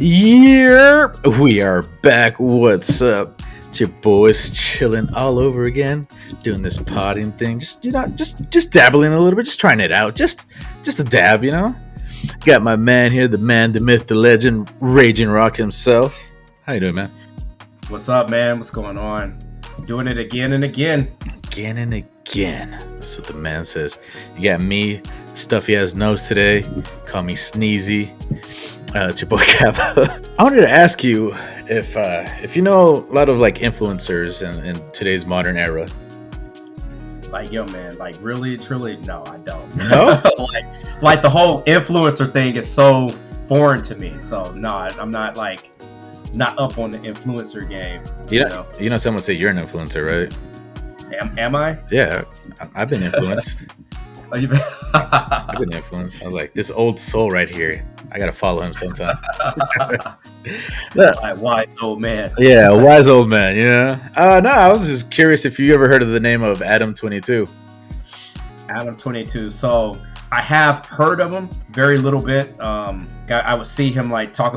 Yeah, we are back. What's up? It's your boys chilling all over again, doing this podding thing. Just dabbling a little bit, just trying it out. Just a dab, Got my man here, the man, the myth, the legend, Raging Rock himself. How you doing, man? What's up, man? What's going on? Doing it again and again. Again and again. That's what the man says. You got me, stuffy ass nose today. Call me Sneezy. It's your boy Kappa. I wanted to ask you if you know a lot of like influencers in today's modern era. Like, yo, man, like really, truly, no, I don't. No? like the whole influencer thing is so foreign to me. So no, I'm not up on the influencer game. You know, someone say you're an influencer, right? Am I? Yeah, I've been influenced. Oh, you been? I've been influenced. I was like, this old soul right here. I gotta follow him sometime. Like, wise old man. Yeah, wise old man. No, I was just curious if you ever heard of the name of Adam22. Adam22. So I have heard of him very little bit. I would see him like talk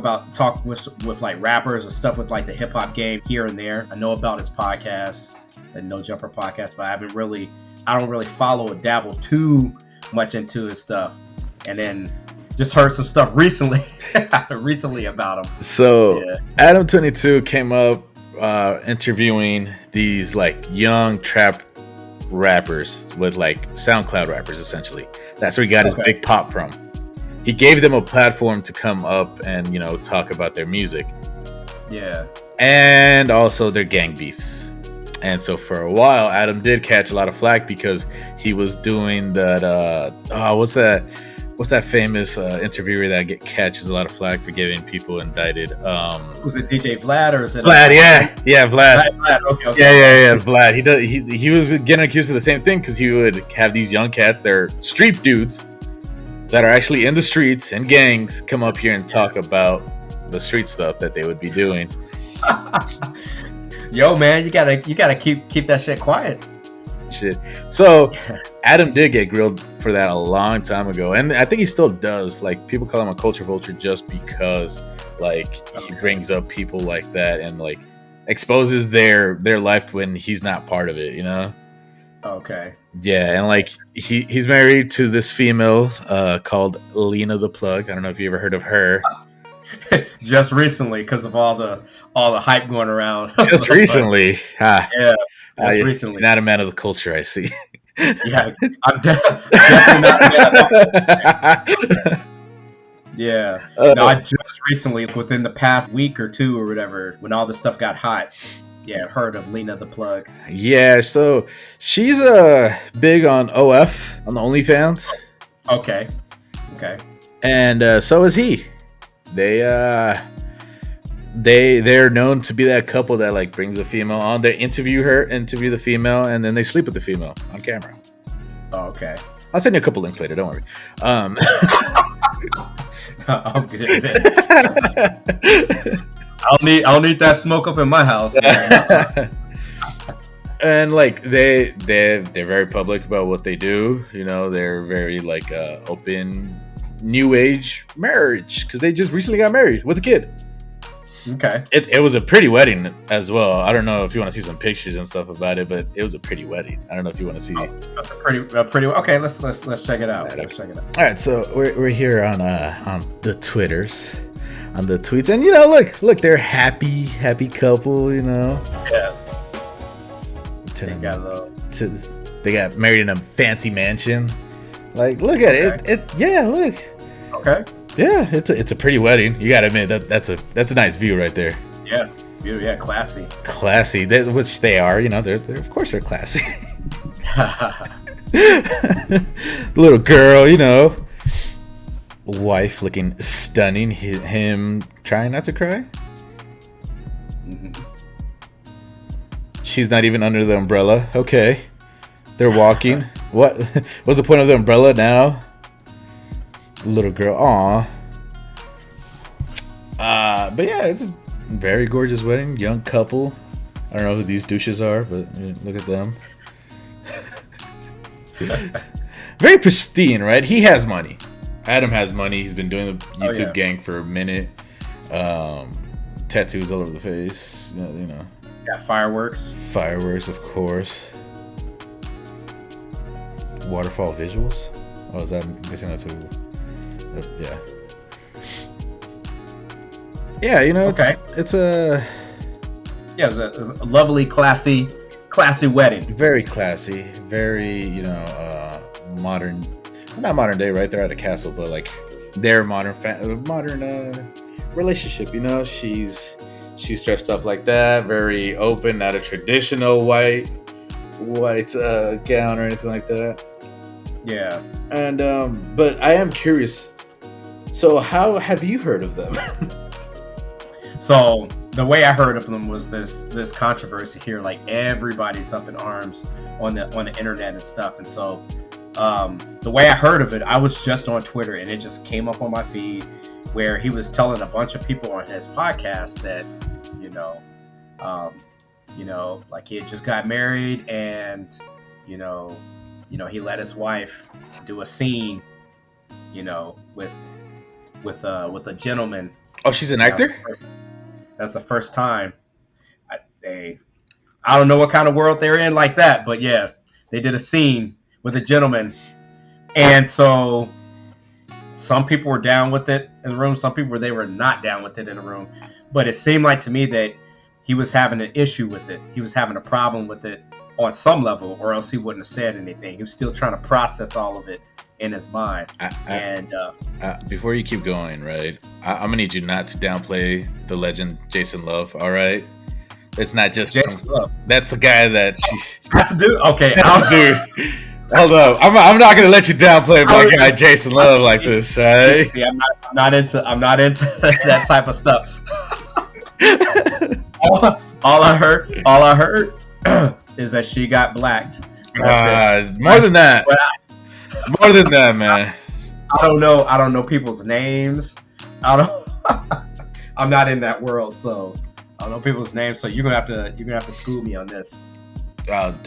with like rappers and stuff with like the hip hop game here and there. I know about his podcast, the No Jumper podcast, but I don't really follow or dabble too much into his stuff. And then just heard some stuff recently about him. So yeah. Adam22 came up interviewing these like young trap rappers with like SoundCloud rappers, essentially. That's where he got his big pop from. He gave them a platform to come up and, talk about their music. Yeah. And also their gang beefs. And so for a while, Adam did catch a lot of flack because he was doing that. What's that famous interviewer that catches a lot of flack for getting people indicted? Was it DJ Vlad or is it Vlad? Yeah, Vlad. Vlad. Okay. Yeah, Vlad. He was getting accused for the same thing because he would have these young cats, they're street dudes that are actually in the streets and gangs, come up here and talk about the street stuff that they would be doing. Yo, man, you gotta keep that shit quiet. Shit. So Adam did get grilled for that a long time ago, and I think he still does. Like, people call him a culture vulture just because like he brings up people like that and like exposes their life when he's not part of it, Okay. Yeah, and like he's married to this female called Lena the Plug. I don't know if you ever heard of her. Just recently, because of all the hype going around. Just recently. Yeah. Just recently. Not a man of the culture, I see. Yeah, I'm definitely not a man of the culture. Yeah. No, I just recently, within the past week or two or whatever, when all this stuff got hot, heard of Lena the Plug. Yeah, so she's big on OF, on the OnlyFans. Okay. And so is he. They're known to be that couple that like brings a female on. They interview the female, and then they sleep with the female on camera. Oh, okay. I'll send you a couple links later. Don't worry. I'm good. I'll need that smoke up in my house. And like they're very public about what they do. They're very like open, new age marriage because they just recently got married with a kid. Okay. It was a pretty wedding as well. I don't know if you want to see some pictures and stuff about it, but it was a pretty wedding. I don't know if you want to see. That's a pretty. Okay, let's check it out. Let's check it out. All right, so we're here on the Twitters, on the tweets, and look, they're happy couple. Yeah. They got married in a fancy mansion. Like, look at it. Yeah, look. Okay. Yeah, it's a pretty wedding. You gotta admit that's a nice view right there. Yeah, yeah, classy. Classy, which they are. They're of course they're classy. Little girl, wife looking stunning. Him trying not to cry. Mm-hmm. She's not even under the umbrella. Okay, they're walking. What's the point of the umbrella now? Little girl, aw. But yeah, it's a very gorgeous wedding. Young couple. I don't know who these douches are, but look at them. Very pristine, right? He has money. Adam has money. He's been doing the YouTube gang for a minute. Tattoos all over the face. You know. Yeah, fireworks. Fireworks, of course. Waterfall visuals. Oh, is that? I'm guessing that's who. Yeah. Yeah, you know, it's a. Yeah, it was a lovely, classy wedding. Very classy, very modern. Not modern day, right? They're at a castle, but like their modern relationship. You know, she's dressed up like that, very open, not a traditional white gown or anything like that. Yeah. And but I am curious. So how have you heard of them? So the way I heard of them was this controversy here. Like everybody's up in arms on the internet and stuff. And so the way I heard of it, I was just on Twitter and it just came up on my feed where he was telling a bunch of people on his podcast that, like he had just got married and, he let his wife do a scene, with a gentleman. Oh, she's an actor? That's the first time. I don't know what kind of world they're in like that, but yeah, they did a scene with a gentleman. And so some people were down with it in the room. Some people they were not down with it in the room. But it seemed like to me that he was having an issue with it. He was having a problem with it on some level, or else he wouldn't have said anything. He was still trying to process all of it in his mind. Before you keep going, right? I'm gonna need you not to downplay the legend Jason Love. All right, it's not just Jason Love. That's the guy that. That's the dude. Okay, that's the dude. Hold up, I'm not gonna let you downplay my guy Jason Love like this, right? Yeah, I'm not into that type of stuff. all I heard is that she got blacked. More than that. More than that, man. I don't know people's names. I'm not in that world, so I don't know people's names. So you're gonna have to school me on this. Not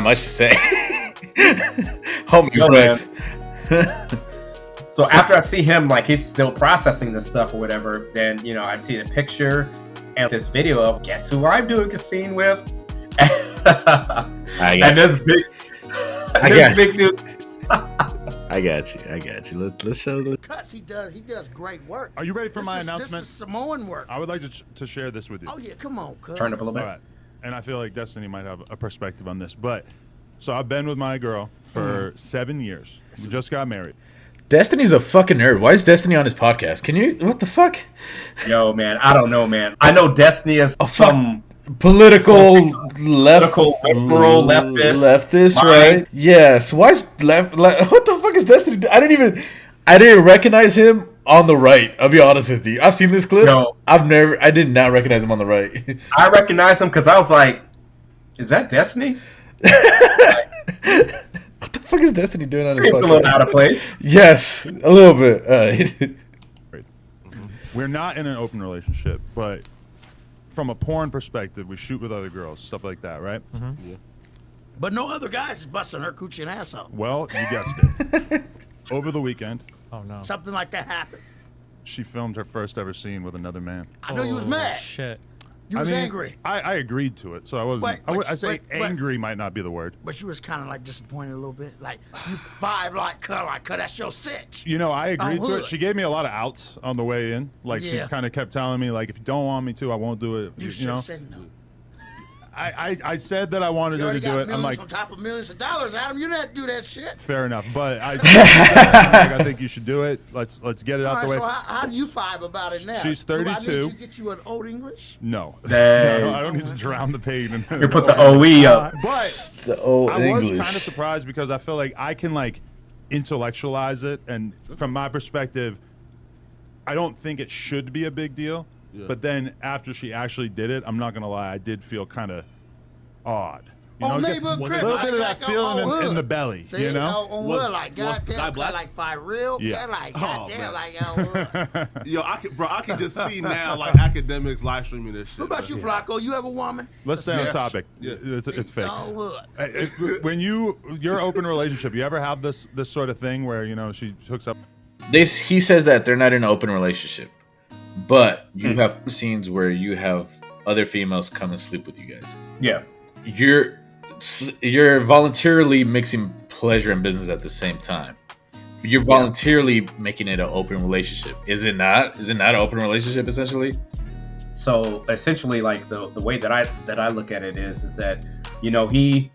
much to say. Hold me, man. So after I see him, like he's still processing this stuff or whatever, then I see the picture and this video of guess who I'm doing a scene with, and this big dude. I got you. Let's show the cuts. He does great work. Are you ready for my announcement? This is Samoan work. I would like to share this with you. Oh yeah, come on, cuz. Turn up a little bit. All right. And I feel like Destiny might have a perspective on this, but so I've been with my girl for 7 years. We just got married. Destiny's a fucking nerd. Why is Destiny on his podcast? Can you? What the fuck? Yo, man, I don't know, man. I know Destiny is some political liberal leftist, right? Yes. Why is what the fuck is Destiny? I didn't recognize him on the right. I'll be honest with you. I've seen this clip. No, I did not recognize him on the right. I recognize him because I was like, "Is that Destiny?" What the fuck is Destiny doing on his podcast? Seems a little out of place. Yes, a little bit. We're not in an open relationship, but from a porn perspective, we shoot with other girls, stuff like that, right? Mm-hmm. Yeah. But no other guys is busting her coochie and ass out. Well, you guessed it. Over the weekend, something like that happened. She filmed her first ever scene with another man. I know you was mad. Shit. You was angry. I agreed to it, so I wasn't. I say angry might not be the word. But you was kind of like disappointed a little bit. Like, you vibe like cut, that's your sitch. I agreed to it. She gave me a lot of outs on the way in. Like, she kind of kept telling me, like, if you don't want me to, I won't do it. You should have said no. I said that I wanted her to do it. I'm like, on top of millions of dollars, Adam. You didn't do that shit. Fair enough, but I think you should do it. Let's get it out the way. So how do you vibe about it now? She's 32. Do I need to get you an old English? No. No, I don't need to drown the pain. You put the OE up. But the old I English. was kind of surprised because I feel like I can like intellectualize it, and from my perspective, I don't think it should be a big deal. Yeah. But then after she actually did it, I'm not gonna lie, I did feel kind of odd. A little bit of that feeling in the belly, see, like goddamn, like for real, like goddamn, like yo, I can just see now like academics live streaming this shit. What about you, Flacco? You have a woman? Let's stay on topic. Yeah. It's fake. When your open relationship, you ever have this sort of thing where she hooks up? He says that they're not in an open relationship. but you have scenes where you have other females come and sleep with you guys. Yeah. You're voluntarily mixing pleasure and business at the same time. You're voluntarily making it an open relationship. Is it not? Is it not an open relationship essentially? So essentially, like the way that I look at it is that, you know, it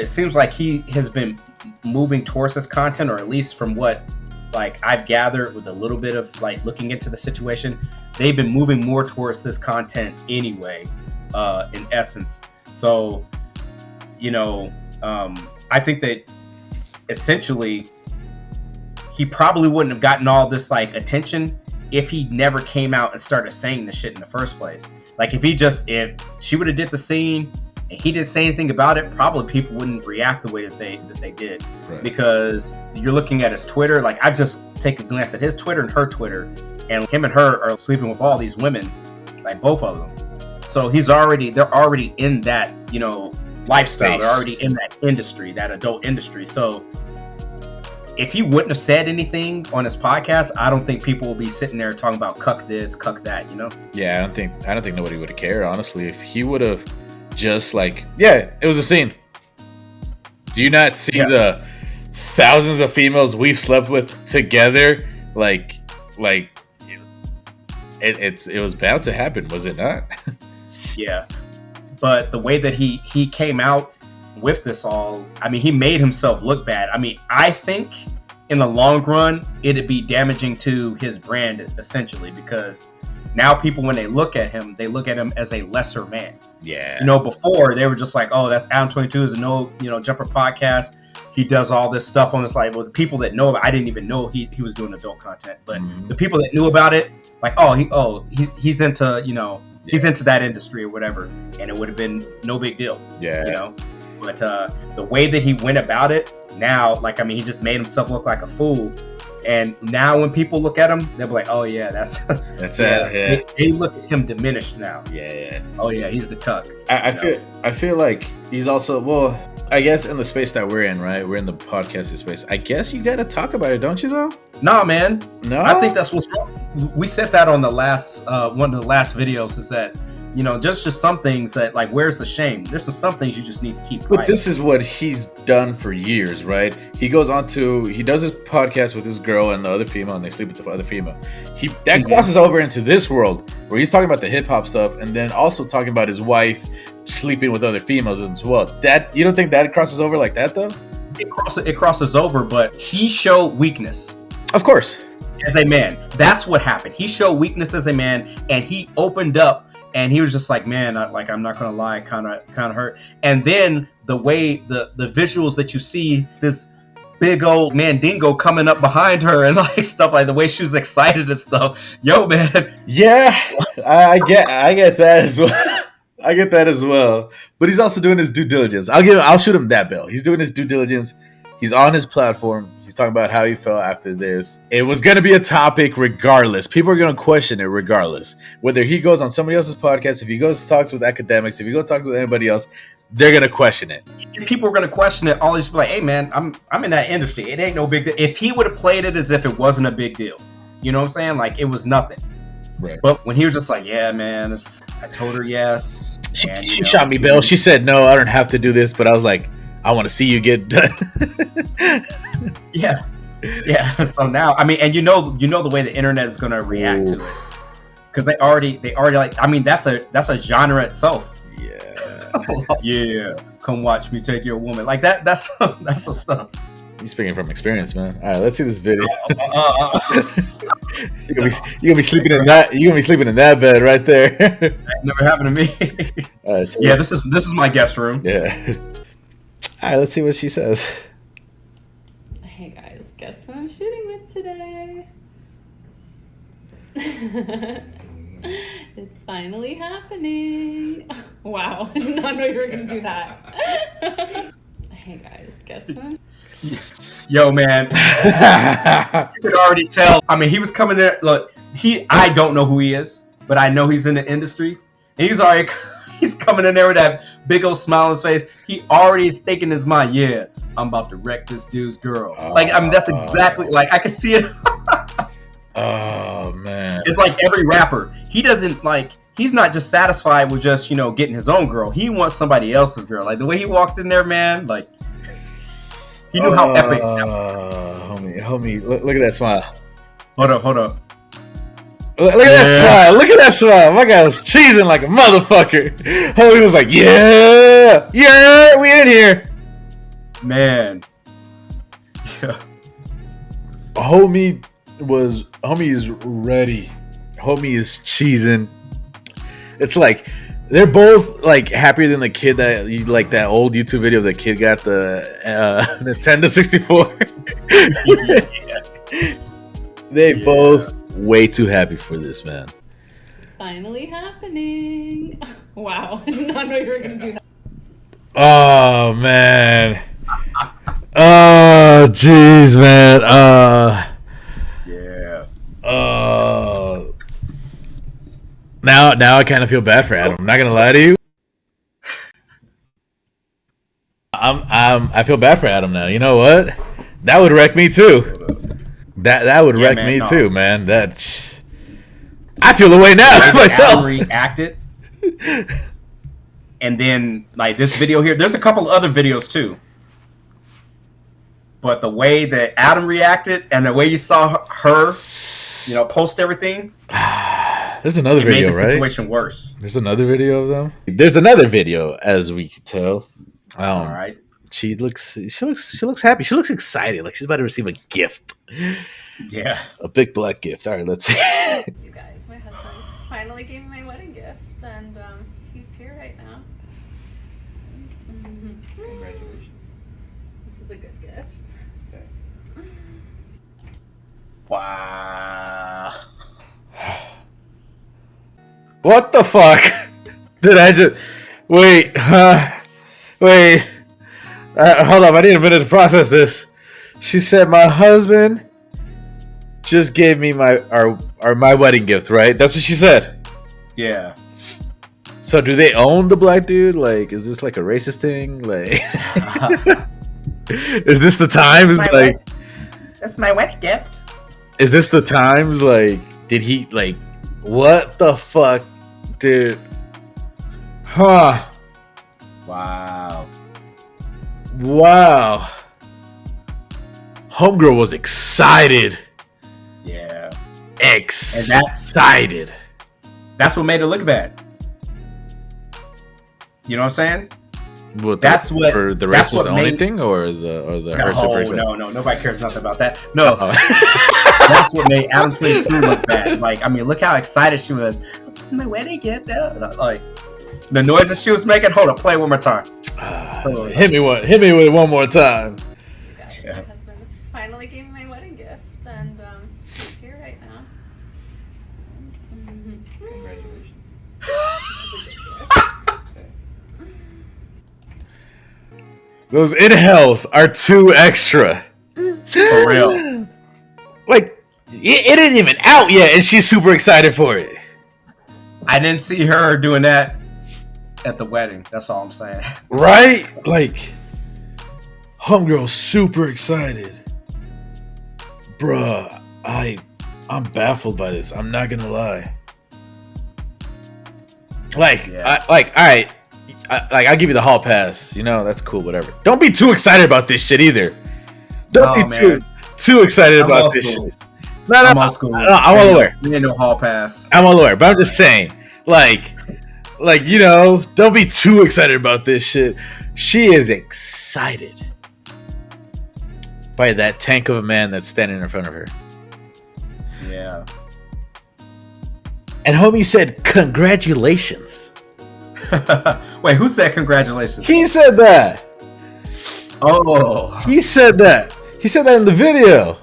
seems like he has been moving towards this content, or at least from what like I've gathered with a little bit of like looking into the situation, they've been moving more towards this content anyway, in essence. So, you know, I think that essentially he probably wouldn't have gotten all this like attention if he never came out and started saying the shit in the first place. Like if she would have did the scene and he didn't say anything about it, probably people wouldn't react the way that they did. Right. Because you're looking at his Twitter, like I've just taken a glance at his Twitter and her Twitter, and him and her are sleeping with all these women, like both of them. So they're already in that, you know, lifestyle. They're already in that industry, that adult industry. So if he wouldn't have said anything on his podcast, I don't think people will be sitting there talking about cuck this, cuck that, you know? Yeah, I don't think nobody would have cared, honestly. If he would have just like, yeah, it was a scene. Do you not see the thousands of females we've slept with together? Like it was bound to happen, was it not? Yeah. But the way that he came out with this all, I mean, he made himself look bad. I mean, I think in the long run, it'd be damaging to his brand, essentially, because now people, when they look at him as a lesser man. Yeah. You know, before they were just like, oh, that's Adam22's no, you know, jumper podcast. He does all this stuff on this, like, well, the people that know, I didn't even know he was doing adult content, but the people that knew about it, like, he's into, you know, he's into that industry or whatever, and it would have been no big deal. Yeah. You know, but the way that he went about it now, like, I mean, he just made himself look like a fool. And now when people look at him, they'll be like, oh yeah, that's it. Yeah. They look at him diminished now. Yeah. Oh yeah, he's the cuck. I feel like he's also, well, I guess in the space that we're in, right? We're in the podcasting space. I guess you got to talk about it, don't you though? Nah, man. No. I think that's what's wrong. We said that on the last one of the last videos, is that, you know, just some things that, like, where's the shame? There's some things you just need to keep quiet. But this is what he's done for years, right? He does his podcast with this girl and the other female, and they sleep with the other female. That crosses over into this world where he's talking about the hip hop stuff, and then also talking about his wife sleeping with other females as well. That, you don't think that crosses over like that though? It crosses over, but he showed weakness. Of course. As a man. That's what happened. He showed weakness as a man, and he opened up. And he was just like, man, I'm not gonna lie, kind of hurt. And then the way the visuals that you see, this big old Mandingo coming up behind her and like stuff, like the way she was excited and stuff. Yo, man. Yeah, I get that as well. I get that as well. But he's also doing his due diligence. I'll shoot him that bill. He's doing his due diligence. He's on his platform. He's talking about how he felt after this. It was going to be a topic regardless. People are going to question it regardless. Whether he goes on somebody else's podcast, if he goes talks with academics, if he goes talks with anybody else, they're going to question it. People are going to question it. Always be like, hey, man, I'm in that industry. It ain't no big deal. If he would have played it as if it wasn't a big deal, you know what I'm saying? Like, it was nothing. Right. But when he was just like, yeah, man, I told her yes. She shot me, Bill. She said, no, I don't have to do this. But I was like, I want to see you get done. Yeah. So now, I mean, and you know the way the internet is going to react to it, because they already like, I mean, that's a genre itself. Yeah. Yeah. Come watch me take your woman. Like that. That's some stuff. You're speaking from experience, man. All right, let's see this video. You're gonna be sleeping in that. You're gonna be sleeping in that bed right there. That never happened to me. All right, so yeah, this is my guest room. Yeah. All right, let's see what she says. Hey guys, guess who I'm shooting with today? It's finally happening. Wow, I did not know you were gonna do that. Hey guys, guess who I'm... Yo, man. You could already tell. I mean, he was coming there. Look, I don't know who he is, but I know he's in the industry. And he's coming in there with that big old smile on his face. He already is thinking in his mind, yeah, I'm about to wreck this dude's girl. Like, I mean, that's exactly, like, I can see it. Oh man. It's like every rapper. He doesn't like. He's not just satisfied with just getting his own girl. He wants somebody else's girl. Like the way he walked in there, man. Like he knew how epic. Homie, look at that smile. Hold up. Look at that smile. Look at that smile. My guy was cheesing like a motherfucker. Homie was like, yeah, we in here. Man. Yeah. Homie is ready. Homie is cheesing. It's like they're both like happier than the kid that like that old YouTube video of the kid got the Nintendo 64. They both way too happy for this, man. Finally happening. Wow. I did not know you were going to do that. Oh, man. Oh, jeez, man. Yeah. Now I kind of feel bad for Adam. I'm not going to lie to you. I feel bad for Adam now. You know what? That would wreck me too. That would wreck me too, man. I feel the way now myself. Adam reacted, and then like this video here. There's a couple other videos too, but the way that Adam reacted and the way you saw her, post everything. There's another video, made the right? Situation worse. There's another video of them. There's another video, as we can tell. All right. She looks happy. She looks excited, like she's about to receive a gift. Yeah. A big black gift. All right, let's see. You guys, my husband finally gave me my wedding gift, and he's here right now. Congratulations. This is a good gift. Okay. Wow. What the fuck? Did I just wait? Wait. Hold up. I need a minute to process this. She said my husband just gave me my wedding gift, right? That's what she said. Yeah. So do they own the black dude? Like, is this like a racist thing? Like, is this the times? Like, that's my wedding gift. Is this the times? Like, did he like? What the fuck, dude? Huh? Wow. Homegirl was excited. Yeah. Excited. That's what made it look bad. You know what I'm saying? What the race was the only thing, or the her super excited? No, nobody cares nothing about that. No. That's what made Adam22 look bad. Like, I mean, look how excited she was. This is my wedding gift. Like, the noises she was making. Hold up, play one more time. Hit me with it one more time. You guys, my husband finally gave me my wedding gift, and he's here right now. Congratulations. Those inhales are too extra. For real. Like, it ain't even out yet, and she's super excited for it. I didn't see her doing that at the wedding. That's all I'm saying. Right? Like, homegirl super excited. Bruh, I'm baffled by this. I'm not gonna lie. Like, yeah. Alright. I'll give you the hall pass. That's cool, whatever. Don't be too excited about this shit either. Don't be too excited about this shit. No, I'm all school. I'm all aware. We ain't no hall pass. I'm all aware, but I'm just saying, like, don't be too excited about this shit. She is excited by that tank of a man that's standing in front of her. Yeah. And homie said, "Congratulations." Wait, who said congratulations? He said that. Oh. He said that. He said that in the video.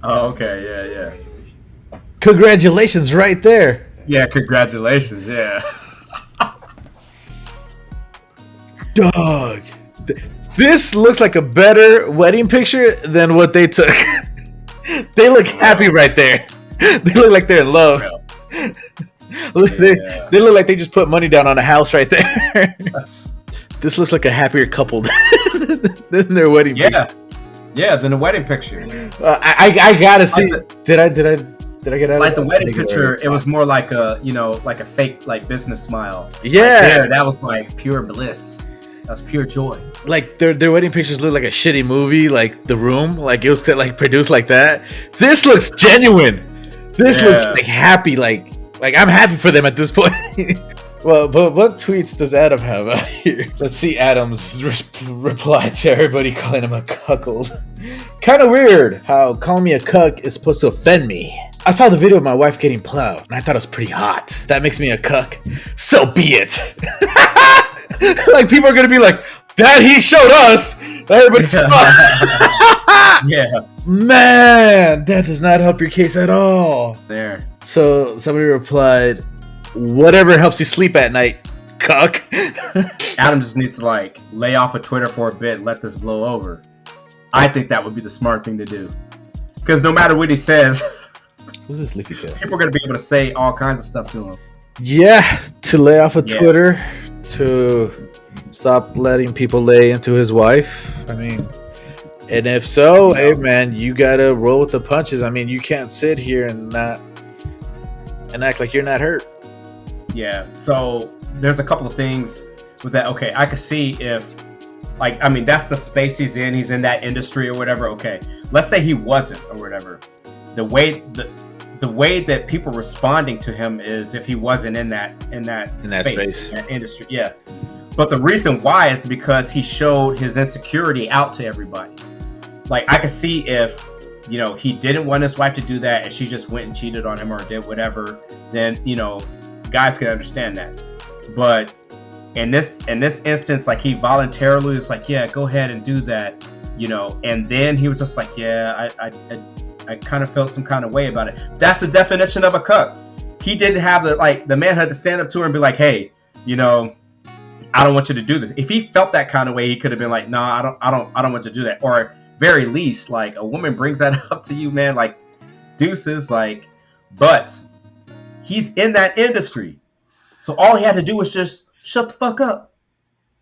Oh, okay. Yeah. Congratulations right there. Yeah, congratulations. Yeah. Dog. This looks like a better wedding picture than what they took. They look happy right there. They look like they're in love. They look like they just put money down on a house right there. This looks like a happier couple than their wedding picture. Yeah, than the wedding picture. I gotta see. Did I Did I get out like of the wedding picture? It was more like a, you know, like a fake like business smile. Yeah, like that was like pure bliss. That's pure joy. Like their wedding pictures look like a shitty movie, like The Room, like it was like produced like that. This looks genuine. This looks like happy, like I'm happy for them at this point. Well, but what tweets does Adam have out here? Let's see Adam's reply to everybody calling him a cuckold. Kind of weird how calling me a cuck is supposed to offend me. I saw the video of my wife getting plowed, and I thought it was pretty hot. That makes me a cuck. So be it. Like, people are going to be like, Dad, he showed us. Everybody saw. Yeah. Man, that does not help your case at all. There. So somebody replied, whatever helps you sleep at night, cuck. Adam just needs to like lay off of Twitter for a bit and let this blow over. I think that would be the smart thing to do. Because no matter what he says, who's this leafy cat? People are going to be able to say all kinds of stuff to him. Yeah, to lay off of Twitter, to stop letting people lay into his wife. I mean, and if so, hey man, you gotta roll with the punches. I mean, you can't sit here and act like you're not hurt. Yeah, so there's a couple of things with that. Okay, I could see if, like, I mean, that's the space he's in. He's in that industry or whatever. Okay, let's say he wasn't or whatever. The way that people responding to him is if he wasn't in that space, in that industry. Yeah, but the reason why is because he showed his insecurity out to everybody. Like, I could see if, you know, he didn't want his wife to do that and she just went and cheated on him or did whatever, then, you know, guys can understand that. But in this instance, like, he voluntarily was like, yeah, go ahead and do that, you know, and then he was just like, yeah, I kind of felt some kind of way about it. That's the definition of a cuck. He didn't have the man had to stand up to her and be like, hey, you know, I don't want you to do this. If he felt that kind of way, he could have been like, nah, I don't want you to do that. Or very least, like, a woman brings that up to you, man, like, deuces, like, but he's in that industry. So all he had to do was just shut the fuck up.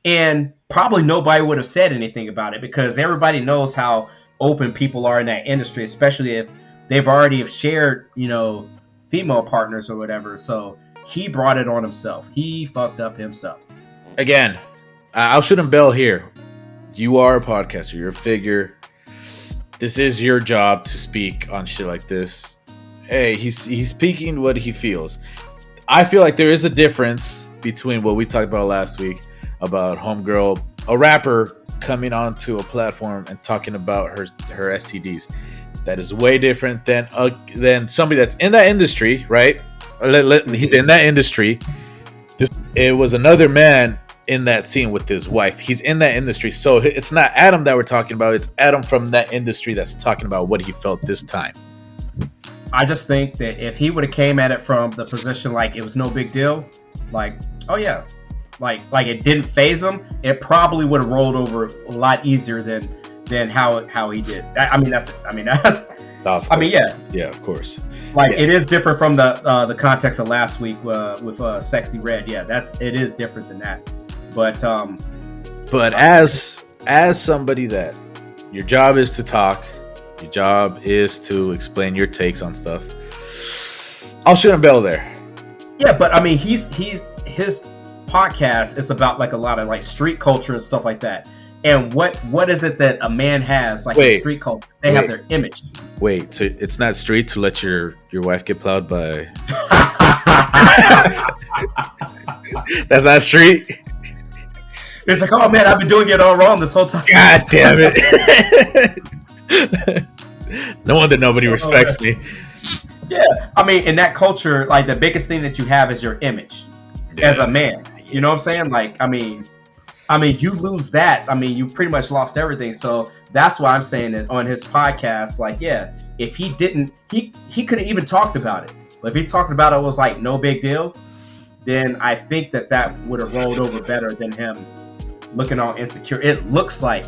And probably nobody would have said anything about it because everybody knows how open people are in that industry, especially if they've already shared, you know, female partners or whatever. So he brought it on himself. He fucked up himself. Again, I'll shoot him bell here. You are a podcaster. You're a figure. This is your job to speak on shit like this. Hey, he's speaking what he feels. I feel like there is a difference between what we talked about last week about homegirl, a rapper coming onto a platform and talking about her STDs. That is way different than somebody that's in that industry, right? He's in that industry. It was another man in that scene with his wife. He's in that industry, so it's not Adam that we're talking about. It's Adam from that industry that's talking about what he felt this time. I just think that if he would have came at it from the position like it was no big deal, like, oh yeah, like it didn't faze him, it probably would have rolled over a lot easier than how he did. Yeah. Yeah, of course. Like, it is different from the context of last week with Sexy Red. Yeah, it is different than that. But as somebody that your job is to talk, your job is to explain your takes on stuff, I'll shoot him bell there. Yeah, but I mean, his podcast is about like a lot of like street culture and stuff like that. And what is it that a man has like in street culture? They have their image. Wait, so it's not street to let your wife get plowed by? That's not street. It's like, oh man, I've been doing it all wrong this whole time. God damn it. No wonder nobody respects me. Yeah, I mean, in that culture, like, the biggest thing that you have is your image as a man. You know what I'm saying? Like, I mean, you lose that. I mean, you pretty much lost everything. So that's why I'm saying that on his podcast, like, yeah, if he didn't, he could have even talked about it. But if he talked about it was like no big deal, then I think that would have rolled over better than him looking all insecure. It looks like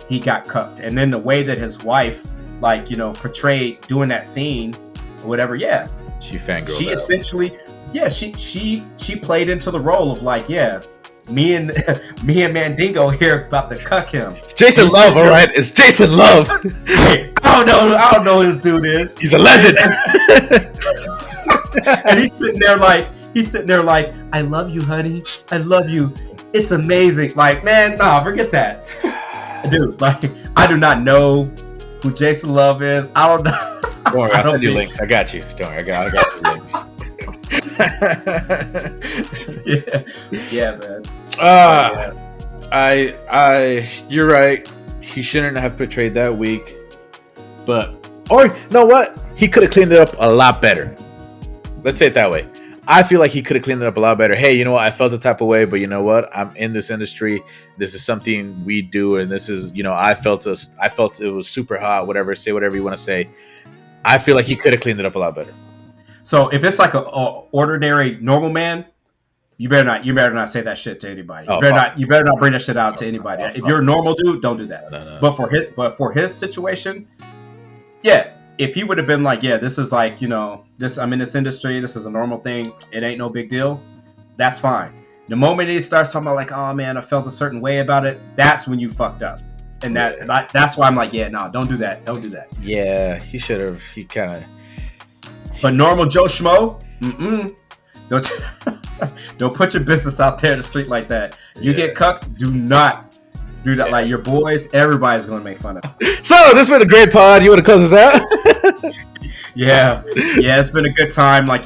he got cucked. And then the way that his wife, like, you know, portrayed doing that scene or whatever, yeah. She fangirled. She essentially, yeah, she played into the role of like, yeah, me and Mandingo here about to cuck him. It's Jason Love, all right? It's Jason Love. Hey, I don't know who this dude is. He's a legend. And he's sitting there like, I love you, honey. I love you. It's amazing. Like, man, nah, forget that. Dude, like, I do not know who Jason Love is. I don't know. Don't worry, I'll send you links. I got you. Don't worry, I got you links. Yeah, man. You're right. He shouldn't have portrayed that weak. Or you know what? He could have cleaned it up a lot better. Let's say it that way. I feel like he could have cleaned it up a lot better. Hey, you know what? I felt the type of way, but you know what? I'm in this industry. This is something we do, and this is, you know, I felt it was super hot. Whatever, say whatever you want to say. I feel like he could have cleaned it up a lot better. So if it's like a ordinary normal man, you better not say that shit to anybody. You better not bring that shit out to anybody. If you're a normal dude, don't do that. No. But for his situation, yeah. If he would have been like, yeah, this is like, you know, I'm in this industry, this is a normal thing, it ain't no big deal, that's fine. The moment he starts talking about like, oh man, I felt a certain way about it, that's when you fucked up. And that's why I'm like, yeah, no, don't do that. Yeah, he should have. He kind of. But normal Joe Schmo, don't put your business out there in the street like that. You get cucked, do not do that. Like your boys, everybody's gonna make fun of. So this has been a great pod. You want to close us out? Yeah, it's been a good time. Like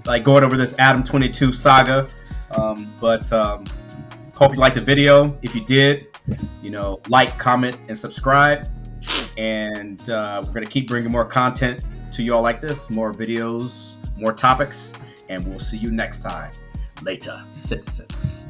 like going over this Adam22 saga. But hope you liked the video. If you did, you know, like, comment, and subscribe. And we're gonna keep bringing more content to you all like this, more videos, more topics, and we'll see you next time. Later, citizens.